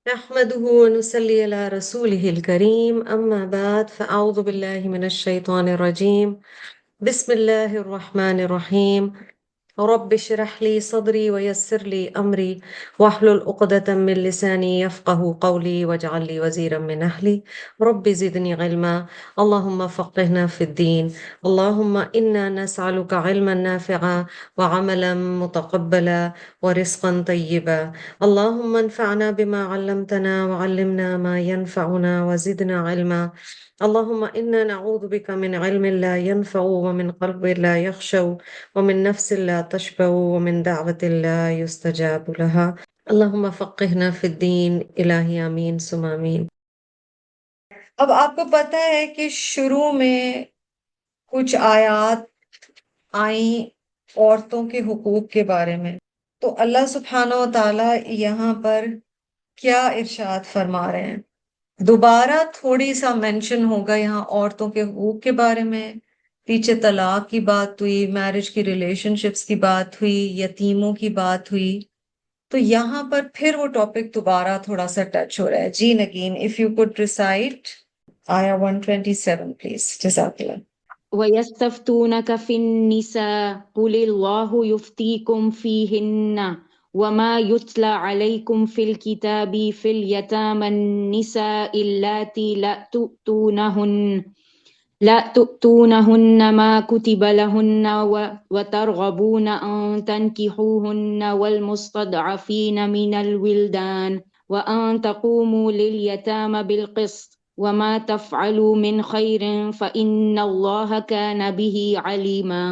نحمده ونصلي على رسوله الكريم أما بعد فأعوذ بالله من الشيطان الرجيم بسم الله الرحمن الرحيم رب اشرح لي صدري ويسر لي أمري واحلل عقدة من لساني يفقه قولي واجعل لي وزيرا من أهلي رب زدني علما اللهم فقهنا في الدين اللهم إنا نسألك علما نافعا وعملا متقبلا ورزقا طيبا اللهم انفعنا بما علمتنا وعلمنا ما ينفعنا وزدنا علما اللهم إنا نعوذ بك من علم لا ينفع ومن قلب لا يخشع ومن نفس لا تشبع ومن دعوة لا يستجاب لها اللهم فقهنا في الدين إلهی آمین ثم آمین۔ اب آپ کو پتہ ہے کہ شروع میں کچھ آیات آئیں عورتوں کے حقوق کے بارے میں، تو اللہ سبحانہ و تعالیٰ یہاں پر کیا ارشاد فرما رہے ہیں؟ دوبارہ تھوڑی سا مینشن ہوگا یہاں عورتوں کے حقوق کے بارے میں، پیچھے طلاق کی بات ہوئی، میرج کی ریلیشن شپس کی بات ہوئی، یتیموں کی بات ہوئی، تو یہاں پر پھر وہ ٹاپک دوبارہ تھوڑا سا ٹچ ہو رہا ہے۔ جی نگین اف یو کوڈ ریسائٹ آیا 127 پلیز، جزاک اللہ۔ وَيَسْتَفْتُونَكَ فِي النِّسَاءِ قُلِ اللَّهُ يُفْتِيكُمْ فِيهِنَّ وَمَا يُتْلَى عَلَيْكُمْ فِي الْكِتَابِ فِي الْيَتَامَى النِّسَاءِ اللَّاتِي لا تؤتونهن ما كتب لهن وترغبون أن تنكحوهن والمستضعفين من الولدان وأن تقوموا لليتامى بالقسط وما تفعلوا من خير فإن الله كان به عليما.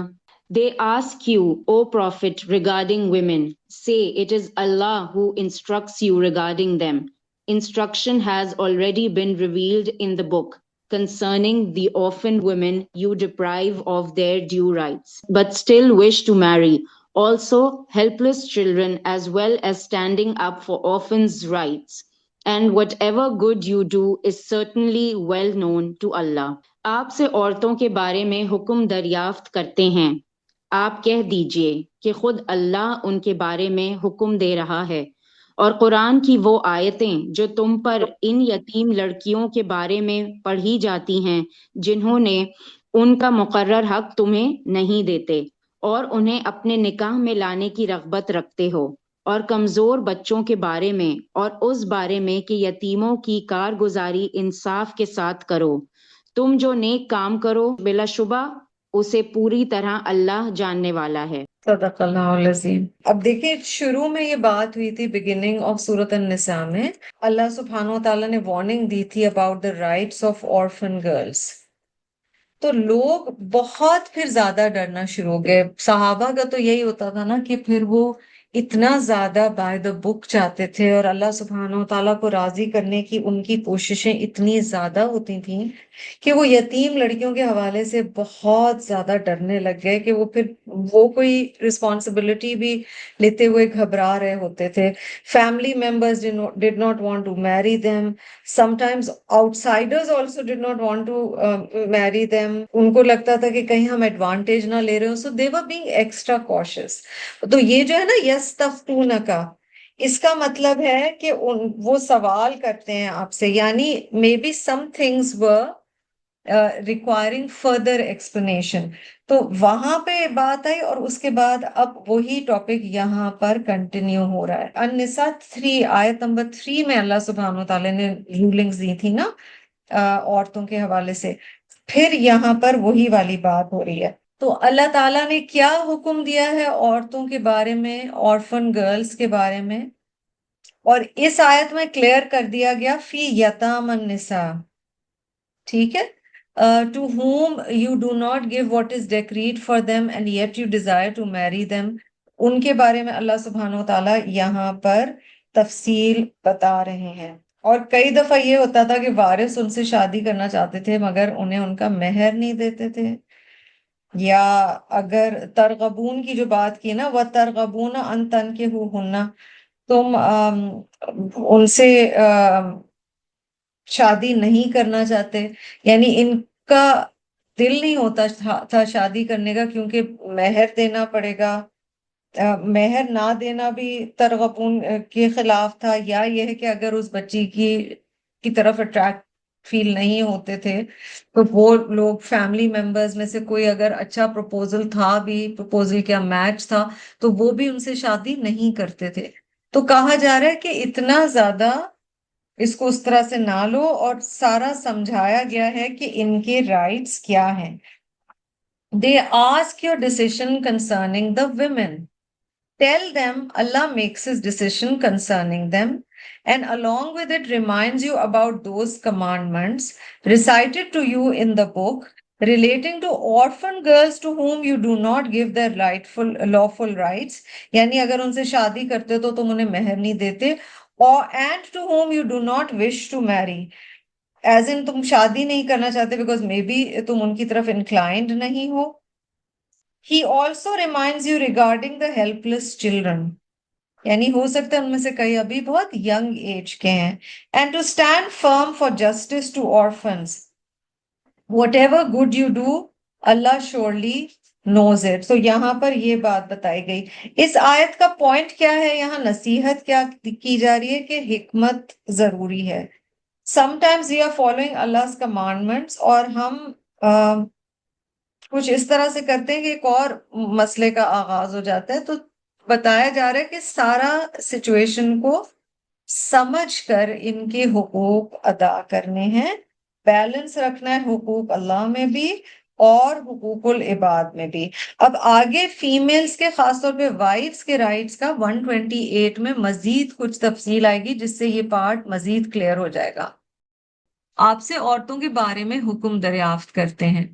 They ask you, O Prophet, regarding women. Say, it is Allah who instructs you regarding them. Instruction has already been revealed in the book. Concerning the orphan women you deprive of their due rights, but still wish to marry. Also, helpless children, as well as standing up for orphans' rights. And whatever good you do is certainly well known to Allah. آپ سے عورتوں کے بارے میں حکم دریافت کرتے ہیں، آپ کہہ دیجئے کہ خود اللہ ان کے بارے میں حکم دے رہا ہے، اور قرآن کی وہ آیتیں جو تم پر ان یتیم لڑکیوں کے بارے میں پڑھی جاتی ہیں جنہوں نے ان کا مقرر حق تمہیں نہیں دیتے، اور انہیں اپنے نکاح میں لانے کی رغبت رکھتے ہو، اور کمزور بچوں کے بارے میں، اور اس بارے میں کہ یتیموں کی کارگزاری انصاف کے ساتھ کرو۔ تم جو نیک کام کرو بلا شبہ اسے پوری طرح اللہ جاننے والا ہے۔ صدق اللہ العظیم۔ اب دیکھیں شروع میں یہ بات ہوئی تھی بگننگ آف سورۃ النساء میں، اللہ سبحانہ و تعالیٰ نے وارننگ دی تھی about the rights of orphan girls, تو لوگ بہت پھر زیادہ ڈرنا شروع ہو گئے۔ صحابہ کا تو یہی ہوتا تھا نا کہ پھر وہ اتنا زیادہ بائی دا بک چاہتے تھے، اور اللہ سبحانہ و تعالیٰ کو راضی کرنے کی ان کی کوششیں اتنی زیادہ ہوتی تھیں کہ وہ یتیم لڑکیوں کے حوالے سے بہت زیادہ ڈرنے لگ گئے کہ وہ پھر وہ کوئی رسپانسبلٹی بھی لیتے ہوئے گھبرا رہے ہوتے تھے۔ Family members did not want to marry them. Sometimes outsiders also did not want to marry them. ان کو لگتا تھا کہ کہیں ہم ایڈوانٹیج نہ لے رہے ہوں، so they were being extra cautious. تو یہ جو ہے نا یستفتونک، اس کا مطلب ہے کہ وہ سوال کرتے ہیں آپ سے، یعنی maybe some things were requiring further explanation. تو وہاں پہ بات آئی، اور اس کے بعد اب وہی ٹاپک یہاں پر کنٹینیو ہو رہا ہے۔ النساء 3 آیت نمبر 3 میں اللہ سبحانہ وتعالی نے رولنگز دی تھی نا عورتوں کے حوالے سے، پھر یہاں پر وہی والی بات ہو رہی ہے۔ تو اللہ تعالیٰ نے کیا حکم دیا ہے عورتوں کے بارے میں، orphan گرلز کے بارے میں، اور اس آیت میں کلیئر کر دیا گیا فی یتام النساء، ٹھیک ہے، to whom you do not give what is decreed for them and yet you desire to marry them، ان کے بارے میں اللہ سبحانہ وتعالیٰ یہاں پر تفصیل بتا رہے ہیں۔ اور کئی دفعہ یہ ہوتا تھا کہ وارث ان سے شادی کرنا چاہتے تھے مگر انہیں ان کا مہر نہیں دیتے تھے، یا اگر ترغبون کی جو بات کی نا وَتَرْغَبُونَ أَن تَنكِحُوهُنَّ، تم ان سے شادی نہیں کرنا چاہتے، یعنی ان کا دل نہیں ہوتا تھا شادی کرنے کا کیونکہ مہر دینا پڑے گا، مہر نہ دینا بھی ترغبون کے خلاف تھا، یا یہ ہے کہ اگر اس بچی کی طرف اٹریکٹ فیل نہیں ہوتے تھے تو وہ لوگ فیملی ممبرز میں سے کوئی اگر اچھا پروپوزل تھا بھی، پروپوزل کیا میچ تھا، تو وہ بھی ان سے شادی نہیں کرتے تھے. تو کہا جا رہا ہے کہ اتنا زیادہ اس کو اس طرح سے نہ لو، اور سارا سمجھایا گیا ہے کہ ان کے رائٹس کیا ہیں. They ask your decision concerning the women. Tell them Allah makes his decision concerning them, and along with it reminds you about those commandments recited to you in the book relating to orphan girls to whom you do not give their lawful rights. یعنی اگر ان سے شادی کرتے تو تم انہیں مہر نہیں دیتے، or and to whom you do not wish to marry. Is ان تم شادی نہیں کرنا چاہتے بیکاز مے بی تم ان کی طرف انکلائنڈ نہیں ہو. He also reminds you regarding the helpless children. یعنی ہو سکتا ہے ان میں سے کئی ابھی بہت ینگ ایج کے ہیں. And to stand firm for justice to orphans. Whatever good you do, Allah surely knows it. So یہاں پر یہ بات بتائی گئی. اس آیت کا پوائنٹ کیا ہے؟ یہاں نصیحت کیا کی جا رہی ہے کہ حکمت ضروری ہے. Sometimes we are following Allah's commandments اور ہم کچھ اس طرح سے کرتے ہیں کہ ایک اور مسئلے کا آغاز ہو جاتا ہے. تو بتایا جا رہا ہے کہ سارا سچویشن کو سمجھ کر ان کے حقوق ادا کرنے ہیں، بیلنس رکھنا ہے حقوق اللہ میں بھی اور حقوق العباد میں بھی. اب آگے فیمیلز کے، خاص طور پہ وائفز کے رائٹس کا 128 میں مزید کچھ تفصیل آئے گی جس سے یہ پارٹ مزید کلیئر ہو جائے گا. آپ سے عورتوں کے بارے میں حکم دریافت کرتے ہیں،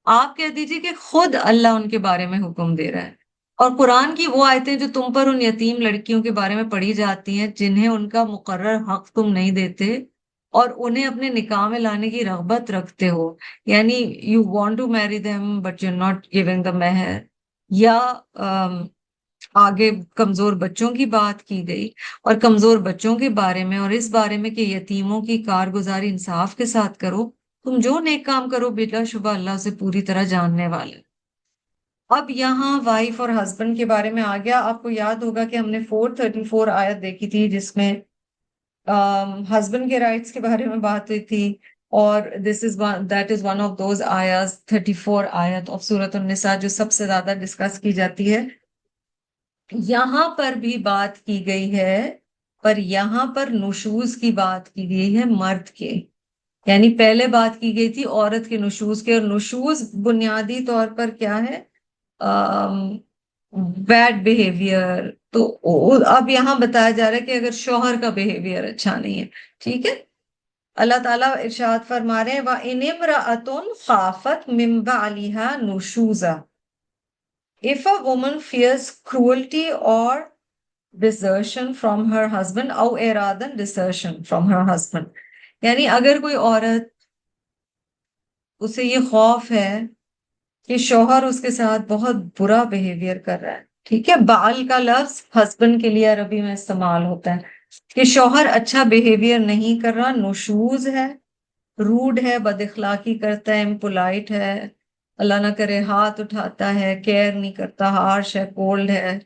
آپ کہہ دیجئے کہ خود اللہ ان کے بارے میں حکم دے رہا ہے. اور قرآن کی وہ آیتیں جو تم پر ان یتیم لڑکیوں کے بارے میں پڑھی جاتی ہیں جنہیں ان کا مقرر حق تم نہیں دیتے اور انہیں اپنے نکاح میں لانے کی رغبت رکھتے ہو، یعنی یو وانٹ ٹو میری them but you not giving the مہر. یا آگے کمزور بچوں کی بات کی گئی، اور کمزور بچوں کے بارے میں اور اس بارے میں کہ یتیموں کی کارگزاری انصاف کے ساتھ کرو. تم جو نیک کام کرو بلا شبہ اللہ سے پوری طرح جاننے والے. اب یہاں وائف اور ہسبینڈ کے بارے میں آ گیا. آپ کو یاد ہوگا کہ ہم نے 434 آیت دیکھی تھی جس میں ہسبینڈ کے رائٹس کے بارے میں بات ہوئی تھی، اور that is one of those آیات 34 آیت of سورۃ النساء جو سب سے زیادہ ڈسکس کی جاتی ہے. یہاں پر بھی بات کی گئی ہے، پر یہاں پر نشوز کی بات کی گئی ہے مرد کے. یعنی پہلے بات کی گئی تھی عورت کے نشوز کے، اور نشوز بنیادی طور پر کیا ہے؟ Bad behaviour. تو اب یہاں بتایا جا رہا ہے کہ اگر شوہر کا بیہیویئر اچھا نہیں ہے، ٹھیک ہے. اللہ تعالیٰ ارشاد فرما رہے ہیں وَإِنِ امْرَأَةٌ خَافَتْ مِنْ بَعْلِهَا نُشُوزًا. If a woman fears cruelty or desertion from her husband او ارادن desertion from her husband، یعنی اگر کوئی عورت اسے یہ خوف ہے کہ شوہر اس کے ساتھ بہت برا بیہیویئر کر رہا ہے، ٹھیک ہے. بال کا لفظ ہسبینڈ کے لیے عربی میں استعمال ہوتا ہے کہ شوہر اچھا بیہیویئر نہیں کر رہا، نشوز ہے، روڈ ہے، بد اخلاقی کرتا ہے، امپولائٹ ہے، اللہ نہ کرے ہاتھ اٹھاتا ہے، کیئر نہیں کرتا، ہارش ہے، کولڈ ہے،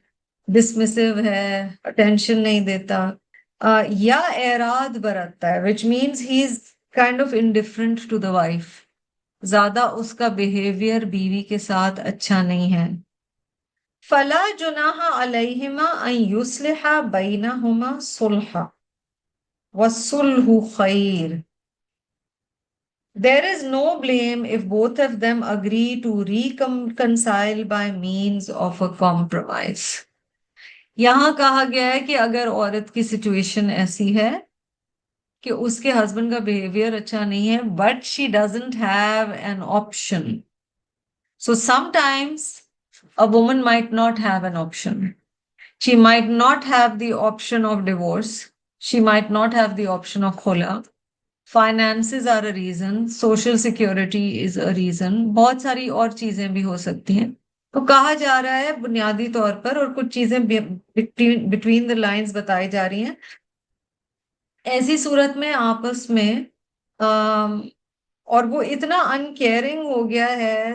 ڈسمسو ہے، اٹینشن نہیں دیتا، یا اعراض برتتا ہے which means he is kind of indifferent to the wife. زیادہ اس کا بیہیویئر بیوی کے ساتھ اچھا نہیں ہے. فلا جناح علیہما ان یصلحا بینہما صلحا والصلح خیر. There is no blame if both of them agree to reconcile by means of a compromise. یہاں کہا گیا ہے کہ اگر عورت کی سچویشن ایسی ہے کہ اس کے ہسبینڈ کا بیہیویئر اچھا نہیں ہے but she doesn't have an option. So sometimes a woman might not have an option. She might not have the option of divorce. She might not have the option of khula. Finances are a reason. Social security is a reason. بہت ساری اور چیزیں بھی ہو سکتی ہیں. تو کہا جا رہا ہے بنیادی طور پر، اور کچھ چیزیں بٹوین دا لائنز بتائی جا رہی ہیں، ایسی صورت میں آپس میں اور وہ اتنا انکیئرنگ ہو گیا ہے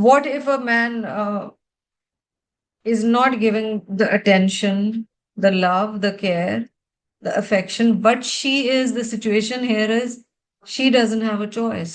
What if a man is not giving the attention, the love, the care, the affection, but the situation here is she doesn't have a choice.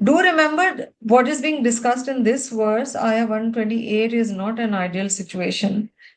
Do remember what is being discussed in this verse, Ayah 128, is not an ideal situation.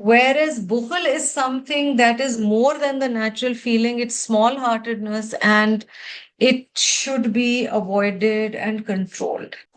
whereas bukhul is something that is more than the natural feeling. It's small-heartedness and it should be avoided and controlled.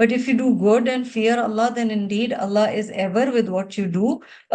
But if you do good and fear Allah, then indeed Allah is ever with what you do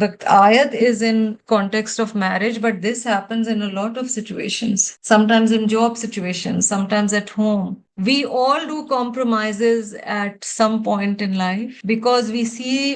the ayat is in context of marriage, but this happens in a lot of situations. Sometimes in job situations, sometimes at home. We all do compromises at some point in life because we see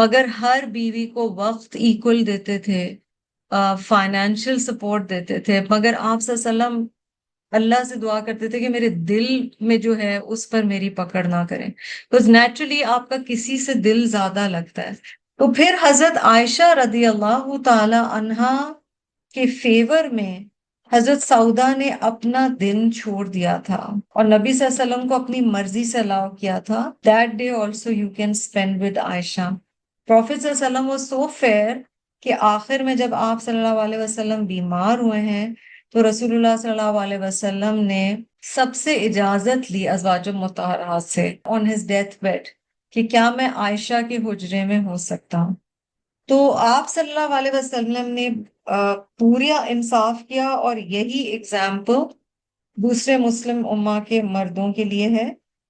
مگر ہر بیوی کو وقت equal دیتے تھے، financial support دیتے تھے، مگر آپ صلی اللہ علیہ وسلم اللہ سے دعا کرتے تھے کہ میرے دل میں جو ہے اس پر میری پکڑ نہ کریں، بکاز نیچرلی آپ کا کسی سے دل زیادہ لگتا ہے۔ تو پھر حضرت عائشہ رضی اللہ تعالی عنہا کے فیور میں حضرت سعودہ نے اپنا دن چھوڑ دیا تھا اور نبی صلی اللہ علیہ وسلم کو اپنی مرضی سے الاؤ کیا تھا that day also you can spend with Aisha. Prophet صلی اللہ علیہ وسلم was so fair کہ آخر میں جب آپ صلی اللہ علیہ وسلم بیمار ہوئے ہیں تو رسول اللہ صلی اللہ علیہ وسلم نے سب سے اجازت لی ازواج مطہرات سے on his death bed کہ کیا میں عائشہ کے حجرے میں ہو سکتا ہوں۔ تو آپ صلی اللہ علیہ وسلم نے پورا انصاف کیا، اور یہی اگزامپل دوسرے مسلم امہ کے مردوں کے لیے ہے۔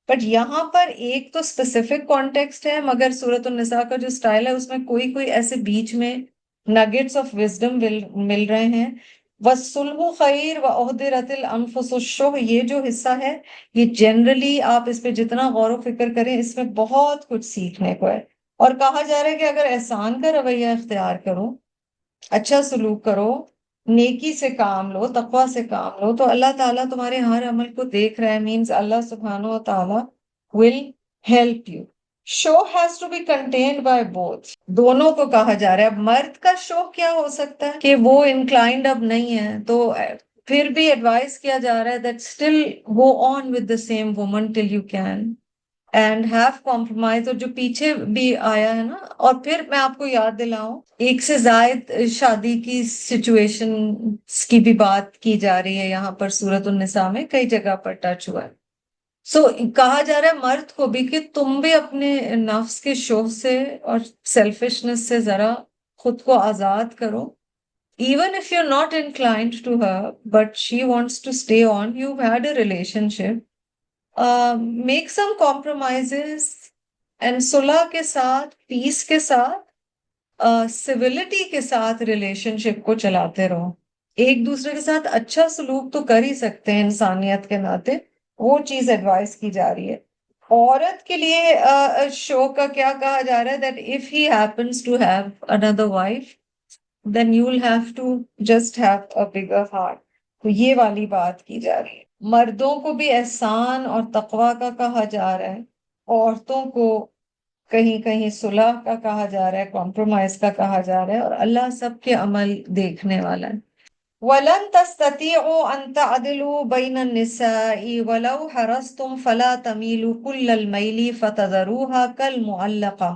بٹ یہاں پر ایک تو اسپیسیفک کانٹیکسٹ ہے، مگر سورۃ النساء کا جو سٹائل ہے اس میں کوئی ایسے بیچ میں نگیٹس آف وزڈم مل رہے ہیں۔ وَالصُّلْحُ خَيْرٌ وَأُحْضِرَتِ الْأَنفُسُ الشُّحَّ، یہ جو حصہ ہے یہ جنرلی آپ اس پہ جتنا غور و فکر کریں اس میں بہت کچھ سیکھنے کو ہے، اور کہا جا رہا ہے کہ اگر احسان کا رویہ اختیار کرو، اچھا سلوک کرو، نیکی سے کام لو، تقوی سے کام لو، تو اللہ تعالیٰ تمہارے ہر عمل کو دیکھ رہا ہے، مینز اللہ سبحانہ و تعالیٰ will help you۔ Show has to be contained by both، دونوں کو کہا جا رہا ہے۔ اب مرد کا شو کیا ہو سکتا ہے کہ وہ انکلائنڈ اب نہیں ہے، تو پھر بھی ایڈوائز کیا جا رہا ہے that still go on with the same woman till you can and have compromise، اور جو پیچھے بھی آیا ہے نا، اور پھر میں آپ کو یاد دلاؤں ایک سے زائد شادی کی سچویشن کی بھی بات کی جا رہی ہے یہاں پر سورۃ النساء میں، کئی جگہ پر ٹچ ہوا ہے۔ سو کہا جا رہا ہے مرد کو بھی کہ تم بھی اپنے نفس کے شوق سے اور سیلفشنس سے ذرا خود کو آزاد کرو۔ Even if you're not inclined to her, but she wants to stay on, you've had a relationship, make some compromises and صلح کے ساتھ، پیس کے ساتھ، سیولٹی کے ساتھ ریلیشن شپ کو چلاتے رہو۔ ایک دوسرے کے ساتھ اچھا سلوک تو کر ہی سکتے ہیں انسانیت کے ناطے، وہ چیز ایڈوائز کی جا رہی ہے۔ عورت کے لیے شو کا کیا کہا جا رہا ہے that if he happens to have another wife then you'll have to just have a bigger heart، تو یہ والی بات کی جا رہی ہے۔ مردوں کو بھی احسان اور تقوی کا کہا جا رہا ہے، عورتوں کو کہیں کہیں صلح کا کہا جا رہا ہے، کمپرومائز کا کہا جا رہا ہے، اور اللہ سب کے عمل دیکھنے والا ہے۔ وَلَن تَسْتَطِيعُوا أَن تَعْدِلُوا بَيْنَ النِّسَاءِ وَلَوْ حَرَصْتُمْ فَلَا تَمِيلُوا كُلَّ الْمَيْلِ فَتَذَرُوهَا كَالْمُعَلَّقَةِ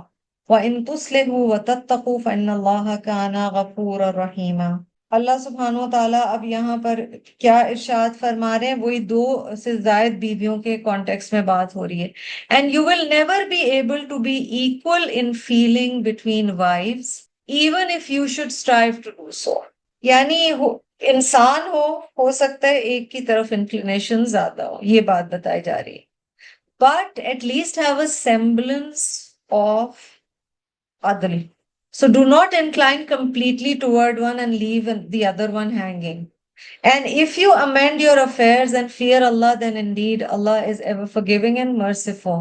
وَإِن تُصْلِحُوا وَتَتَّقُوا فَإِنَّ اللَّهَ كَانَ غَفُورًا رَحِيمًا۔ اللہ سبحانہ و تعالیٰ اب یہاں پر کیا ارشاد فرما رہے ہیں، وہی دو سے زائد بیویوں کے کانٹیکس میں بات ہو رہی ہے۔ And you will never be able to be equal in feeling between wives, even if you should strive to do so۔ یعنی انسان ہو سکتا ہے ایک کی طرف انکلینیشن زیادہ ہو، یہ بات بتائی جا رہی ہے، but at least have a semblance of عدل۔ So do not incline completely toward one and leave the other one hanging. And if you amend your affairs and fear Allah, then indeed Allah is ever forgiving and merciful۔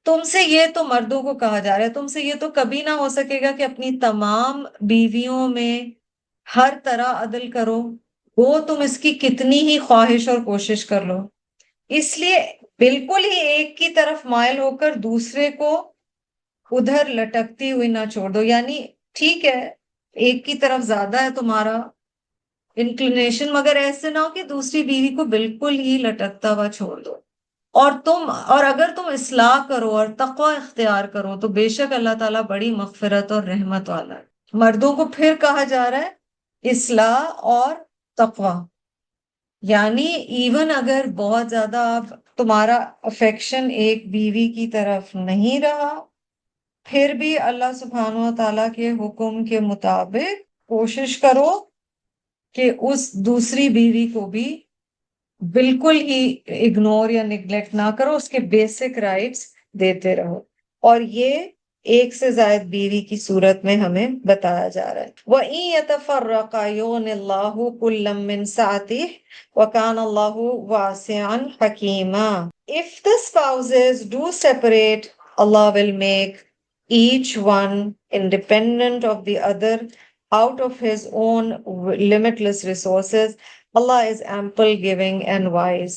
تم سے یہ تو مردوں کو کہا جا رہا ہے، تم سے یہ تو کبھی نہ ہو سکے گا کہ اپنی تمام بیویوں میں ہر طرح عدل کرو، وہ تم اس کی کتنی ہی خواہش اور کوشش کر لو۔ اس لیے بالکل ہی ایک کی طرف مائل ہو کر دوسرے کو ادھر لٹکتی ہوئی نہ چھوڑ دو۔ یعنی ٹھیک ہے ایک کی طرف زیادہ ہے تمہارا انکلینیشن، مگر ایسے نہ ہو کہ دوسری بیوی کو بالکل ہی لٹکتا ہوا چھوڑ دو۔ اور اگر تم اصلاح کرو اور تقوی اختیار کرو تو بے شک اللہ تعالیٰ بڑی مغفرت اور رحمت والا ہے۔ مردوں کو پھر کہا جا رہا ہے اصلاح اور تقوی، یعنی ایون اگر بہت زیادہ تمہارا افیکشن ایک بیوی کی طرف نہیں رہا، پھر بھی اللہ سبحانہ و تعالیٰ کے حکم کے مطابق کوشش کرو کہ اس دوسری بیوی کو بھی بالکل ہی اگنور یا نگلیکٹ نہ کرو، اس کے بیسک رائٹس دیتے رہو۔ اور یہ ایک سے زائد بیوی کی صورت میں ہمیں بتایا جا رہا ہے۔ وَإِن يَتَفَرَّقَا يُغْنِ اللَّهُ كُلًّا مِّن سَعَتِهِ وَكَانَ اللَّهُ وَاسِعًا حَكِيمًا۔ If the spouses do separate, Allah will make each one independent of the other, out of his own limitless resources. Allah is ample, giving and wise.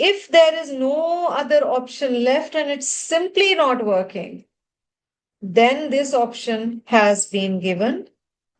If there is no other option left and it's simply not working, then this option has been given.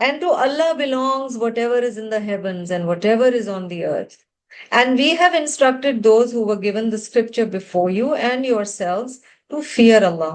And to Allah belongs whatever is in the heavens and whatever is on the earth. And we have instructed those who were given the scripture before you and yourselves to fear Allah.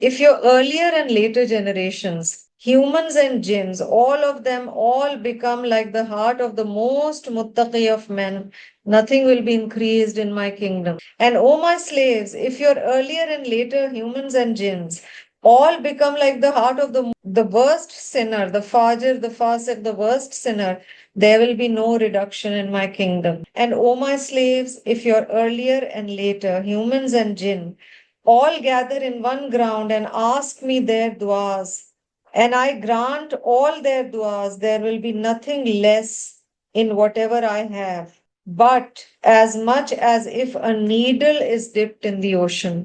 if your earlier and later generations, humans and jinns, all of them all become like the heart of the most muttaqi of men, nothing will be increased in my kingdom. And O my slaves, if your earlier and later humans and jinns all become like the heart of the worst sinner, the fajr, the fasiq, the worst sinner, there will be no reduction in my kingdom. And O my slaves, if your earlier and later humans and jinn all gather in one ground and ask me their duas, and I grant all their duas, there will be nothing less in whatever I have, but as much as if a needle is dipped in the ocean.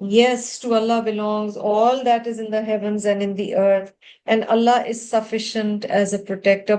Yes, to Allah belongs all that is in the heavens and in the earth, and Allah is sufficient as a protector.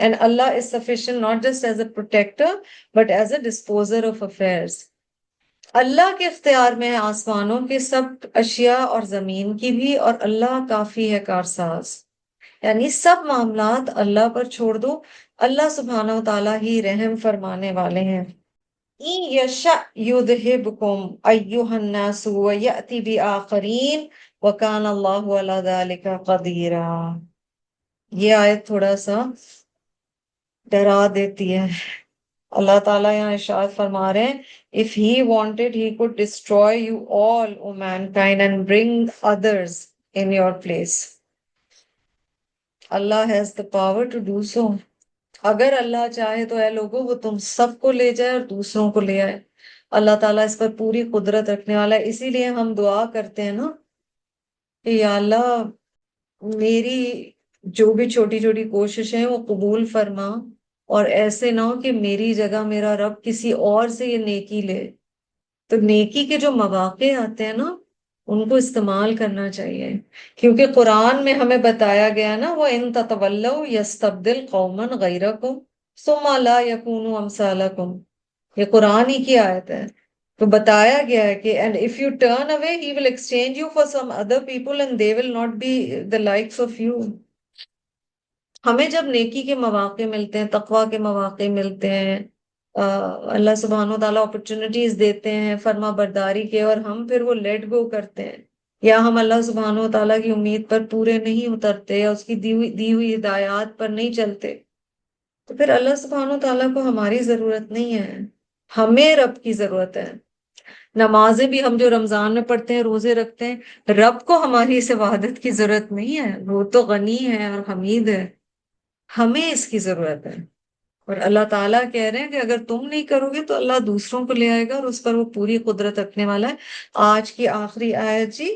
And Allah is sufficient not just as a protector, but as a disposer of affairs. اللہ کے اختیار میں ہے آسمانوں کے سب اشیاء اور زمین کی بھی، اور اللہ کافی ہے کارساز. یعنی سب معاملات اللہ پر چھوڑ دو، اللہ سبحانہ و تعالیٰ ہی رحم فرمانے والے ہیں. إِن يَشَأْ يُذْهِبْكُمْ أَيُّهَا النَّاسُ وَيَأْتِ بِآخَرِينَ وَكَانَ اللَّهُ عَلَى ذَلِكَ قَدِيرًا. یہ آیت تھوڑا سا ڈرا دیتی ہے. اللہ تعالیٰ یہاں ارشاد فرما رہے ہیں if he wanted he could destroy you all O mankind and bring others in your place. Allah has the power to do so. اگر اللہ چاہے تو اے لوگوں وہ تم سب کو لے جائے اور دوسروں کو لے آئے. اللہ تعالیٰ اس پر پوری قدرت رکھنے والا ہے. اسی لیے ہم دعا کرتے ہیں نا کہ یا اللہ میری جو بھی چھوٹی چھوٹی کوششیں ہیں وہ قبول فرما، اور ایسے نہ ہو کہ میری جگہ میرا رب کسی اور سے یہ نیکی لے. تو نیکی کے جو مواقع آتے ہیں نا ان کو استعمال کرنا چاہیے، کیونکہ قرآن میں ہمیں بتایا گیا نا وَإِن تَتَوَلَّوْا يَسْتَبْدِلْ قَوْمًا غَيْرَكُمْ ثُمَّ لَا يَكُونُوا أَمْثَالَكُمْ. یہ قرآن ہی کی آیت ہے. تو بتایا گیا ہے کہ and if you turn away he will exchange you for some other people and they will not be the likes of you. ہمیں جب نیکی کے مواقع ملتے ہیں، تقوی کے مواقع ملتے ہیں، اللہ سبحانہ و تعالیٰ اپرچونٹیز دیتے ہیں فرما برداری کے، اور ہم پھر وہ لیٹ گو کرتے ہیں، یا ہم اللہ سبحانہ و تعالیٰ کی امید پر پورے نہیں اترتے، یا اس کی دی ہوئی ہدایات پر نہیں چلتے، تو پھر اللہ سبحانہ و تعالیٰ کو ہماری ضرورت نہیں ہے، ہمیں رب کی ضرورت ہے. نمازیں بھی ہم جو رمضان میں پڑھتے ہیں، روزے رکھتے ہیں، رب کو ہماری اس عبادت کی ضرورت نہیں ہے، وہ تو غنی ہے اور حمید ہے، ہمیں اس کی ضرورت ہے. اور اللہ تعالیٰ کہہ رہے ہیں کہ اگر تم نہیں کرو گے تو اللہ دوسروں کو لے آئے گا، اور اس پر وہ پوری قدرت رکھنے والا ہے. آج کی آخری آیت جی،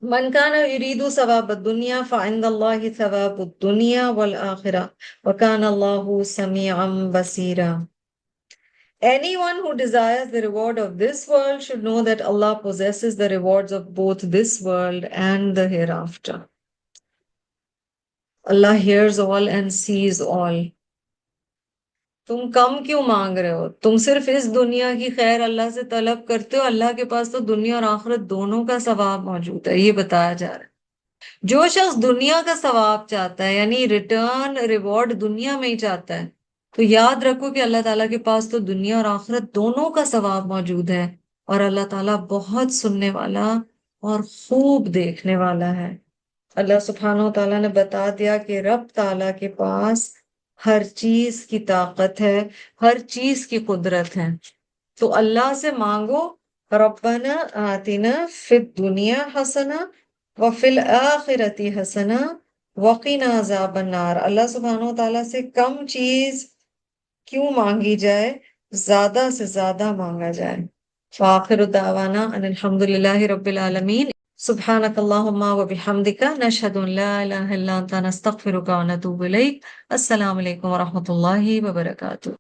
من کان یرید ثواب الدنیا فعند اللہ ثواب الدنیا والآخرہ وکان اللہ سمیعا بصیرا. Anyone who desires the reward of this world should know that Allah possesses the rewards of both this world and the hereafter. Allah hears all and sees all. تم کم کیوں مانگ رہے ہو؟ تم صرف اس دنیا کی خیر اللہ سے طلب کرتے ہو، اللہ کے پاس تو دنیا اور آخرت دونوں کا ثواب موجود ہے. یہ بتایا جا رہا ہے جو شخص دنیا کا ثواب چاہتا ہے، یعنی ریٹرن ریوارڈ دنیا میں ہی چاہتا ہے، تو یاد رکھو کہ اللہ تعالیٰ کے پاس تو دنیا اور آخرت دونوں کا ثواب موجود ہے، اور اللہ تعالیٰ بہت سننے والا اور خوب دیکھنے والا ہے. اللہ سبحانہ و تعالیٰ نے بتا دیا کہ رب تعالیٰ کے پاس ہر چیز کی طاقت ہے، ہر چیز کی قدرت ہے. تو اللہ سے مانگو ربنا آتنا فی الدنیا حسنہ وفی الآخرۃ حسنہ وقنا عذاب النار. اللہ سبحانہ و تعالیٰ سے کم چیز کیوں مانگی جائے، زیادہ سے زیادہ مانگا جائے. فآخر دعوانا ان الحمد للہ رب العالمین. سبحانک اللہم و بحمدک نشہد ان لا الہ الا انت نستغفرک و نتوب الیک. السلام علیکم و رحمۃ اللہ وبرکاتہ.